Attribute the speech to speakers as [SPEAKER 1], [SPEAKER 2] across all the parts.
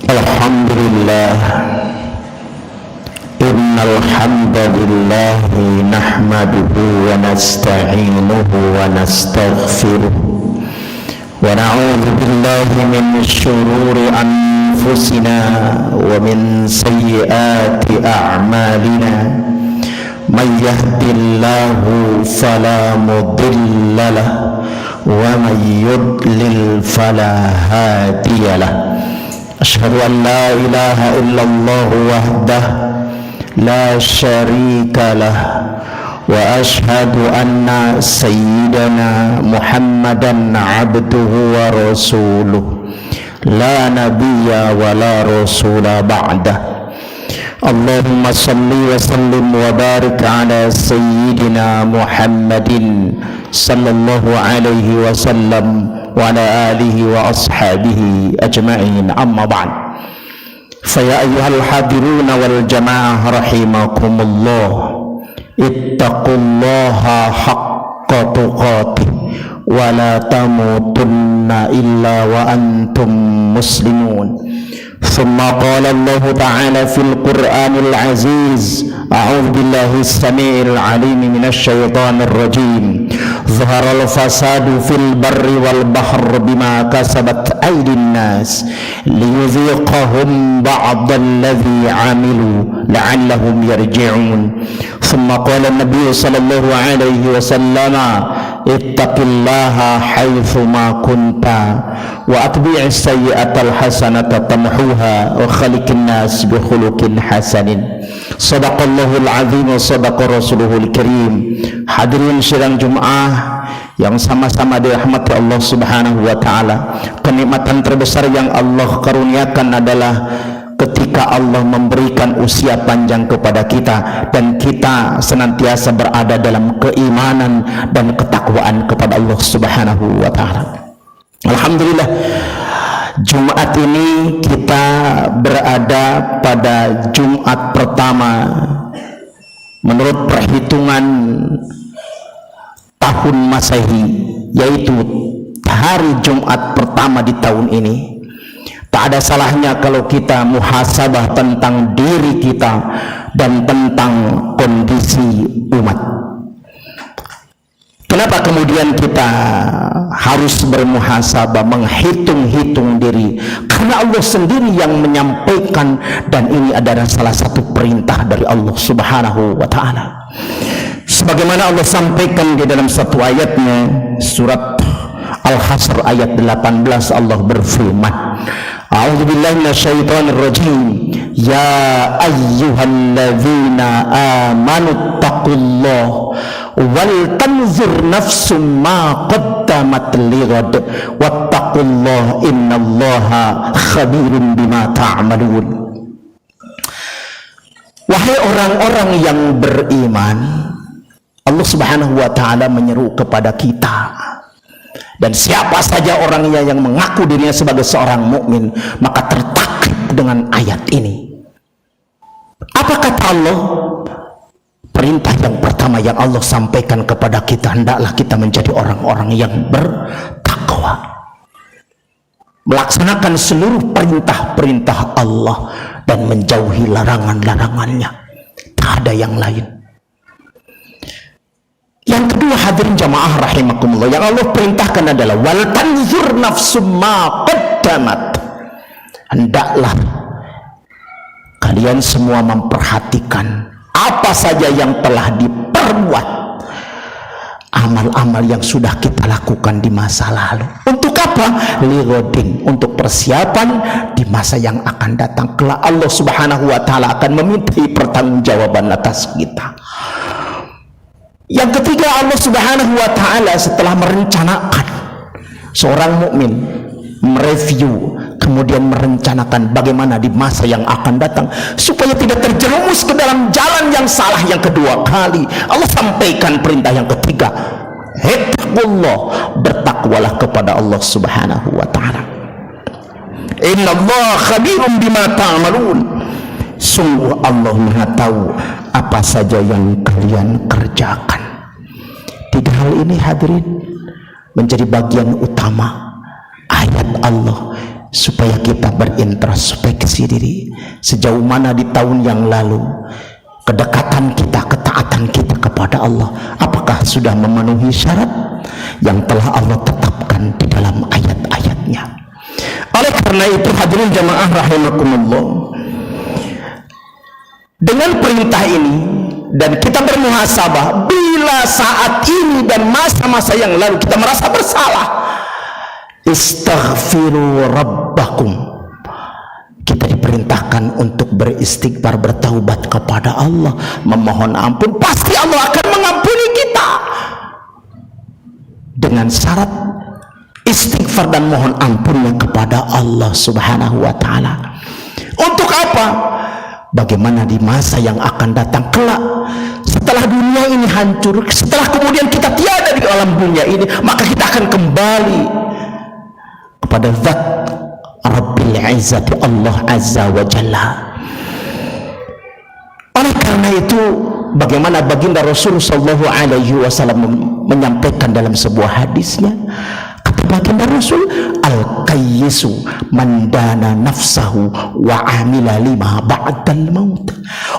[SPEAKER 1] Alhamdulillah, innal hamdalillah nahmaduhu wa nasta'inuhu wa nastaghfiruh wa na'udzu billahi min shururi anfusina wa min sayyiati a'malina. Man yahdihillahu fala mudilla lahu wa man yudlil fala hadiya lahu. Asyhadu an la ilaha illallah wahdah la syarika lah wa asyhadu anna sayyidana Muhammadan abduhu wa rasuluh la nabiyya wa la rasula ba'dah. Allahumma salli wa sallim wa barik ala sayyidina Muhammadin sallallahu alaihi wasallam wa ala alihi wa ashabihi ajma'in, amma ba'd. Fa ya ayyuhal hadiruna wal jamaah rahimakumullah, ittaqullaha haqqa tuqatih wa la tamutunna illa wa antum muslimun. ثم قال الله تعالى في القرآن العزيز: أعوذ بالله السميع العليم من الشيطان الرجيم. ظهر الفساد في البر والبحر بما كسبت أيدي الناس ليذيقهم بعض الذي عملوا لعلهم يرجعون. ثم قال النبي صلى الله عليه وسلم: اتق الله حيثما كنت وأتبع السيئة الحسنة تمحوها وخلق الناس بخلق حسن. صدق الله العظيم وصدق رسوله الكريم. Hadirin sidang Jumat yang sama-sama dirahmati Allah Subhanahu wa taala, kenikmatan terbesar yang Allah karuniakan adalah ketika Allah memberikan usia panjang kepada kita dan kita senantiasa berada dalam keimanan dan ketakwaan kepada Allah Subhanahu wa taala. Alhamdulillah, Jumat ini kita berada pada Jumat pertama menurut perhitungan tahun Masehi, yaitu hari Jumat pertama di tahun ini. Tak ada salahnya kalau kita muhasabah tentang diri kita dan tentang kondisi umat. Kenapa kemudian kita harus bermuhasabah, menghitung-hitung diri? Karena Allah sendiri yang menyampaikan, dan ini adalah salah satu perintah dari Allah Subhanahu wa taala. Sebagaimana Allah sampaikan di dalam satu ayatnya, surat Al-Hasr ayat 18, Allah berfirman: A'udzu billahi minasyaitonir rajim. Ya ayyuhalladzina amanu taqullaha wal tanzur nafsum ma qaddamat lighad wattaqullaha innallaha khabirun bima ta'malun. Wahai orang-orang yang beriman, Allah Subhanahu wa taala menyeru kepada kita, dan siapa saja orangnya yang mengaku dirinya sebagai seorang mukmin maka tertakluk dengan ayat ini. Apa kata Allah? Perintah yang pertama yang Allah sampaikan kepada kita, hendaklah kita menjadi orang-orang yang bertakwa, melaksanakan seluruh perintah-perintah Allah dan menjauhi larangan-larangannya. Tak ada yang lain. Yang kedua, hadirin jamaah rahimakumullah, yang Allah perintahkan adalah wal tanzur nafsum ma qaddamat. Hendaklah kalian semua memperhatikan apa saja yang telah diperbuat, amal-amal yang sudah kita lakukan di masa lalu. Untuk apa? Lirodin, untuk persiapan di masa yang akan datang. Kelak Allah Subhanahu wa taala akan memintai pertanggungjawaban atas kita. Yang ketiga, Allah Subhanahu wa taala setelah merencanakan seorang mukmin mereview, kemudian merencanakan bagaimana di masa yang akan datang supaya tidak terjerumus ke dalam jalan yang salah. Yang kedua kali Allah sampaikan perintah yang ketiga, ittaqullah, bertakwalah kepada Allah Subhanahu wa taala. Innallaha khabirum bima ta'malun. Sungguh Allah Maha tahu apa saja yang kalian kerjakan. Tiga hal ini hadirin menjadi bagian utama ayat ayat Allah supaya kita berintrospeksi diri. Sejauh mana di tahun yang lalu kedekatan kita, ketaatan kita kepada Allah, apakah sudah memenuhi syarat yang telah Allah tetapkan di dalam ayat-ayatnya? Oleh karena itu hadirin jamaah rahimakumullah, dengan perintah ini dan kita bermuhasabah, bila saat ini dan masa-masa yang lalu kita merasa bersalah, istaghfiru rabbakum, kita diperintahkan untuk beristighfar, bertaubat kepada Allah, memohon ampun. Pasti Allah akan mengampuni kita dengan syarat istighfar dan mohon ampunnya kepada Allah subhanahu wa ta'ala. Untuk apa? Bagaimana di masa yang akan datang kelak, setelah dunia ini hancur, setelah kemudian kita tiada di alam dunia ini, maka kita akan kembali kepada zat Rabbil Izzati, Allah Azza wa Jalla. Oleh karena itu, bagaimana baginda Rasul sallallahu alaihi wasallam menyampaikan dalam sebuah hadisnya, kata baginda Rasul, al-qayyisu man dana nafsahu wa amila lima ba'dal maut.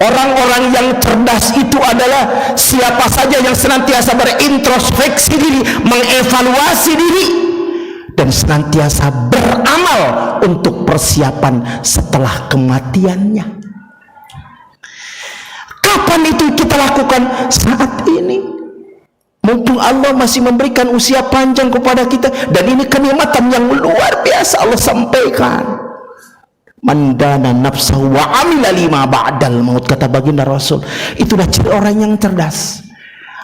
[SPEAKER 1] Orang-orang yang cerdas itu adalah siapa saja yang senantiasa berintrospeksi diri, mengevaluasi diri, dan senantiasa beramal untuk persiapan setelah kematiannya. Kapan itu kita lakukan? Saat ini, mumpung Allah masih memberikan usia panjang kepada kita, dan ini kenikmatan yang luar biasa. Allah sampaikan, mandana nafsahu wa amila lima ba'dal maut, kata baginda Rasul. Itulah ciri orang yang cerdas,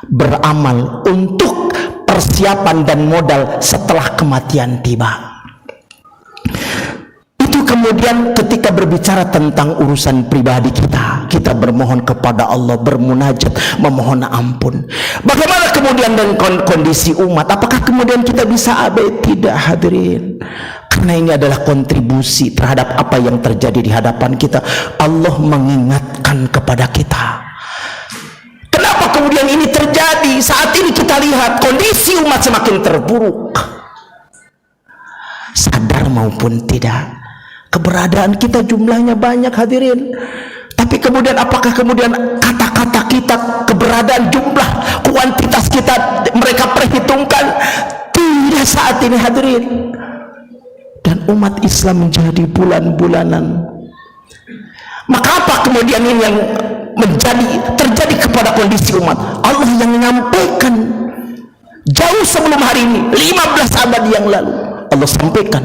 [SPEAKER 1] beramal untuk persiapan dan modal setelah kematian tiba. Itu kemudian ketika berbicara tentang urusan pribadi kita, kita bermohon kepada Allah, bermunajat, memohon ampun. Bagaimana kemudian dengan kondisi umat? Apakah kemudian kita bisa abai? Tidak, hadirin. Karena ini adalah kontribusi terhadap apa yang terjadi di hadapan kita. Allah mengingatkan kepada kita. Kenapa kemudian ini terjadi? Saat ini kita lihat kondisi umat semakin terpuruk. Sadar maupun tidak, keberadaan kita jumlahnya banyak, hadirin. Tapi kemudian apakah kemudian kata-kata kita, keberadaan jumlah, kuantitas kita mereka perhitungkan? Tidak saat ini, hadirin. Dan umat Islam menjadi bulan-bulanan. Maka apa kemudian ini yang terjadi kepada kondisi umat? Allah yang menyampaikan jauh sebelum hari ini, 15 abad yang lalu Allah sampaikan.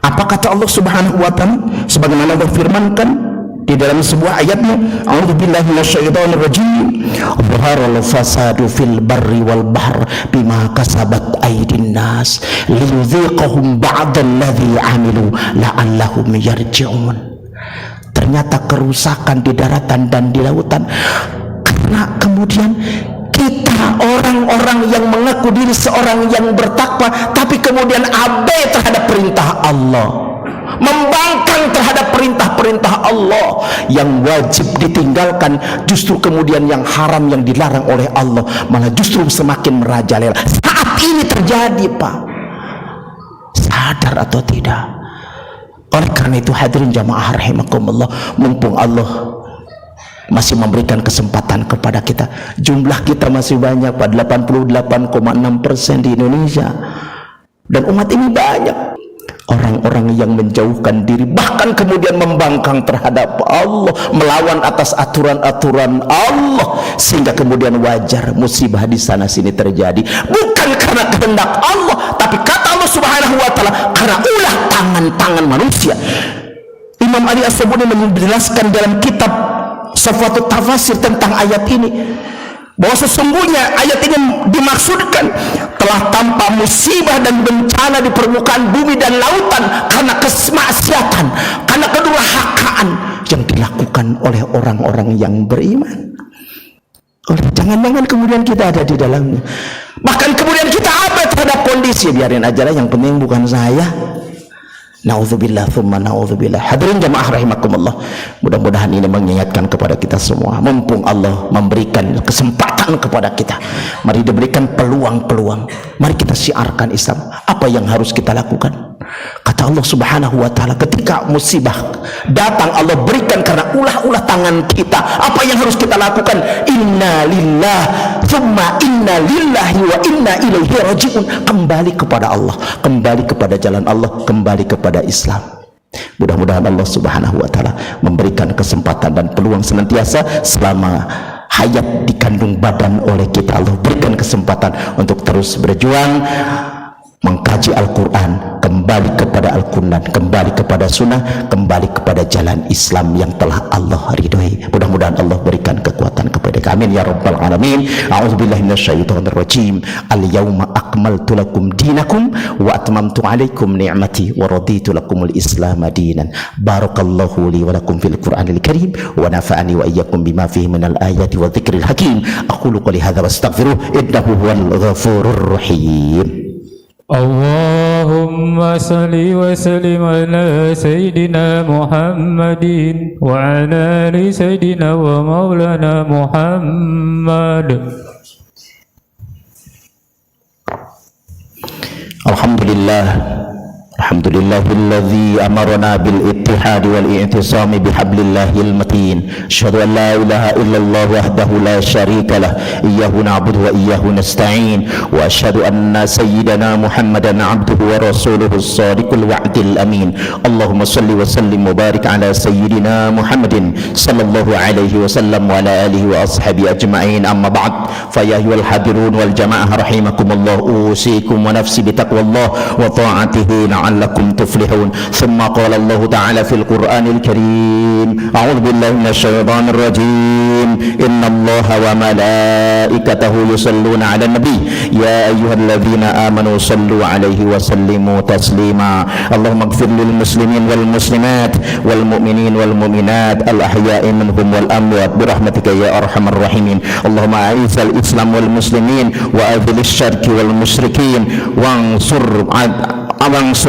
[SPEAKER 1] Apa kata Allah subhanahu wa ta'ala? Sebagaimana Allah firmankan di dalam sebuah ayatnya, a'udzubillahi minasyaitonir rajim, dhaharal fasadu fil barri wal bahr bima kasabat aydin nas liyudhiqahum ba'dalladzi 'amilu la'allahum yarji'un. Ternyata kerusakan di daratan dan di lautan karena kemudian kita, orang-orang yang mengaku diri seorang yang bertakwa, tapi kemudian abai terhadap perintah Allah, membangkang terhadap perintah-perintah Allah yang wajib ditinggalkan. Justru kemudian yang haram, yang dilarang oleh Allah, malah justru semakin merajalela. Saat ini terjadi, Pak. Sadar atau tidak? Oleh karena itu hadirin jamaah rahimakumullah, mumpung Allah masih memberikan kesempatan kepada kita, jumlah kita masih banyak, Pak, 88,6% di Indonesia, dan umat ini banyak orang-orang yang menjauhkan diri, bahkan kemudian membangkang terhadap Allah, melawan atas aturan-aturan Allah, sehingga kemudian wajar musibah di sana sini terjadi, bukan karena kehendak Allah, tapi kata Allah subhanahu wa ta'ala, karena ulah tangan-tangan manusia. Imam Ali As-Sabuni menjelaskan dalam kitab Safatul Tafasir tentang ayat ini, bahwa sesungguhnya ayat ini dimaksudkan telah tampak musibah dan bencana di permukaan bumi dan lautan karena kemaksiatan, karena kedurhakaan yang dilakukan oleh orang-orang yang beriman. Jangan-jangan kemudian kita ada di dalamnya, bahkan kemudian kita abai terhadap kondisi. Biarin aja lah, yang penting bukan saya. Na'udzubillah thumma na'udzubillah. Hadirin jamaah rahimakumullah, mudah-mudahan ini mengingatkan kepada kita semua, mumpung Allah memberikan kesempatan kepada kita, mari diberikan peluang-peluang, mari kita syiarkan Islam. Apa yang harus kita lakukan? Kata Allah Subhanahu wa ta'ala, ketika musibah datang, Allah berikan karena ulah-ulah tangan kita. Apa yang harus kita lakukan? Inna lillah thumma inna lillahi wa inna ilaihi raji'un. Kembali kepada Allah, kembali kepada jalan Allah, kembali kepada Islam. Mudah-mudahan Allah Subhanahu wa ta'ala memberikan kesempatan dan peluang senantiasa selama hayat dikandung badan oleh kita. Allah berikan kesempatan untuk terus berjuang mengkaji Al-Quran, kembali kepada Al-Quran, kembali kepada sunnah, kembali kepada jalan Islam yang telah Allah ridhoi. Mudah-mudahan Allah berikan kekuatan kepada kami, ya Rabbal Alamin. A'udzubillahi minasyaitonirrajim. Al-yawma akmaltu lakum dinakum wa atmamtu alaikum ni'mati wa raditu lakumul Islam dinan. Barakallahu li wa lakum fil Qur'anil Karim wa nafa'ani wa iyyakum bima fihi minal ayati wa dzikril hakim. Aqulu qouli hadza wa astaghfiruh innahu huwal ghafurur rahim.
[SPEAKER 2] Allahumma salli wa sallim ala Sayyidina Muhammadin wa ala ali Sayyidina wa maulana Muhammad.
[SPEAKER 1] Alhamdulillah, alhamdulillahilladzi amarna bil ittihad wal i'tisam bihablillahil matin. Asyhadu an la ilaha illallah wahdahu la syarika lah, iyyahu na'budu wa iyyahu nasta'in, wa asyhadu anna sayyidana Muhammadan 'abduhu wa rasuluhu as-sadiqul wa'dil amin. Allahumma shalli wa sallim wa barik ala sayyidina Muhammadin sallallahu alaihi wasallam wa ala alihi wa ashabi ajma'in. Amma ba'd, fa ya ayyuhal hadirun wal jamaah rahimakumullah, usikum wa nafsi bitaqwallah wa ta'atihi la'allakum tuflihun. Thumma qala Allah ta'ala fil Qur'anil Karim, a'udzu billahi minasyaitonir rajim. Innallaha wa malaikatahu yusalluna 'alan nabi ya ayyuhalladzina amanu sallu 'alaihi wa sallimu taslima. Allahumma ighfir lil muslimin wal muslimat wal mu'minin wal mu'minat al ahya'i minhum wal amwat bi rahmatika ya arhamar rahimin. Allahumma a'izzal islam wal muslimin wa adhilish syarki wal musyrikin wansur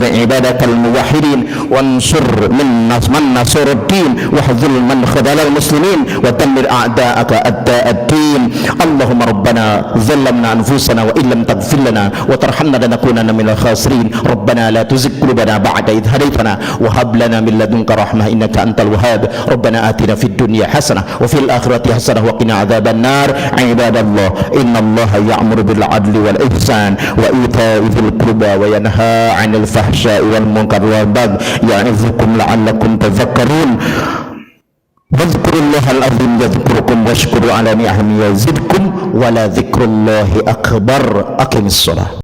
[SPEAKER 1] ibadatal muwahhidin wansur man nasuruddin wahdhul man khadalal muslimin wa dammir a'da'aka a'da'ad-din. Allahumma rabbana zalamna anfusana wa illam taghfir lana wa tarhamna lanakunanna minal khasirin. Rabbana la tuzigh qulubana ba'da idh hadaytana wa hab lana min ladunka rahmah innaka antal wahhab. Rabbana atina fid dunya hasanah wa fil akhirati hasanah wa qina adzaban nar. Ibadallah, innallaha ya'muru bil 'adli wal ihsan wa ita'i dzil qurba wa yanha 'anil fahsya'i wal munkar wal baghi ya'izukum la'allakum tadhakkarun. Wadhkurullahal azim yadhkurukum washkuru ala ni'amihi yazidkum wa la dzikrullahi akbar. Aqimis shalah.